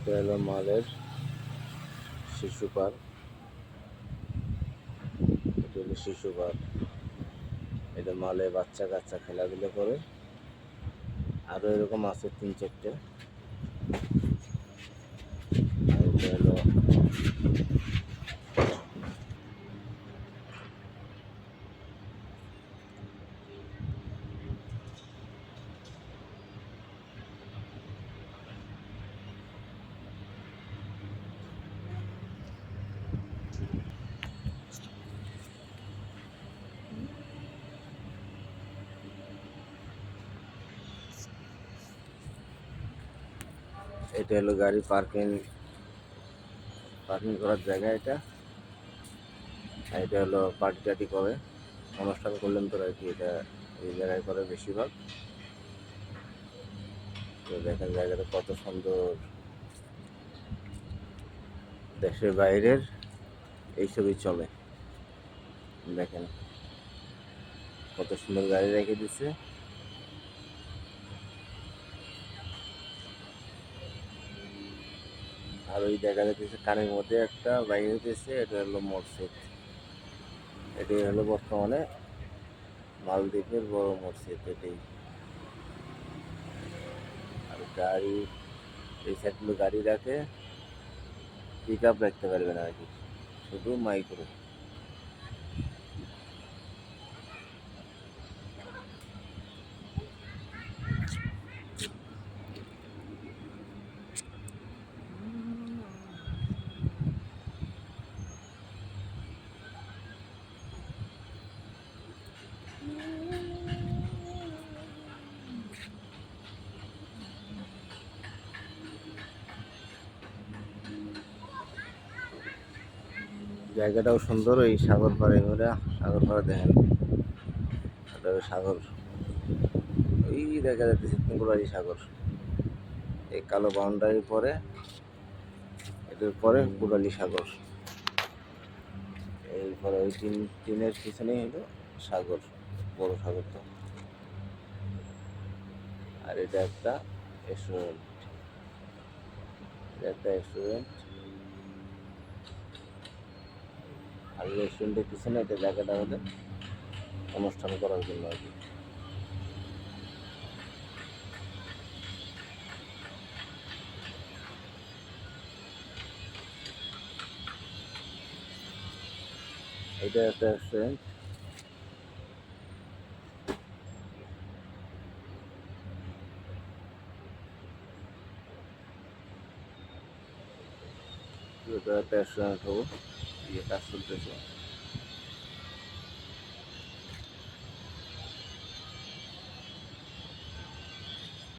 এটা হলো মালের শিশু পার্ক। এটা হলো শিশু পার্ক। এটা মালে বাচ্চা কাচ্চা খেলাধুলো করে। আরো এরকম আছে 3-4টে। আর এটা হলো এটা হলো গাড়ি পার্কিং করার জায়গা এটা। আর এটা হলো পার্টি টার্টি করে, অনুষ্ঠান করলেন তো আর কি, এটা এই জায়গায় করে বেশিরভাগ। তো দেখেন জায়গাটা কত সুন্দর, দেশের বাইরের এইসবই চলে। দেখেন কত সুন্দর গাড়ি রেখে দিচ্ছে। আর ওই দেখা যাচ্ছে কানের মধ্যে একটা বাইরে হইতেছে, এটা হলো মসজিদ। এটাই হলো বর্তমানে মালদ্বীপের বড় মসজিদ এটাই। আর গাড়ি এই সাইডগুলো গাড়ি রাখে, পিক আপ রাখতে পারবে না আর কি, শুধু মাইক্রো। জায়গাটাও সুন্দর, ওই সাগর পাড়ে ওরা সাগর পাড়ে দেখেন, এটা হলো সাগর। ওই দেখা যাচ্ছে কুঙ্কুরবাড়ি সাগর। এই কালো বাউন্ডারির পরে, এটার পরে কুড়ালি সাগর। এরপরে ওই টিনের পিছনেই হলো সাগর, বড় সাগর তো। আর এটা একটা রেস্টুরেন্ট, আর রেস্টুরেন্টের পিছনে এটা জায়গাটা হলে অনুষ্ঠান করার জন্য আর কি। এটা একটা রেস্টুরেন্ট। এটা একটা রেস্টুরেন্ট হবো, কাজ চলতেছে।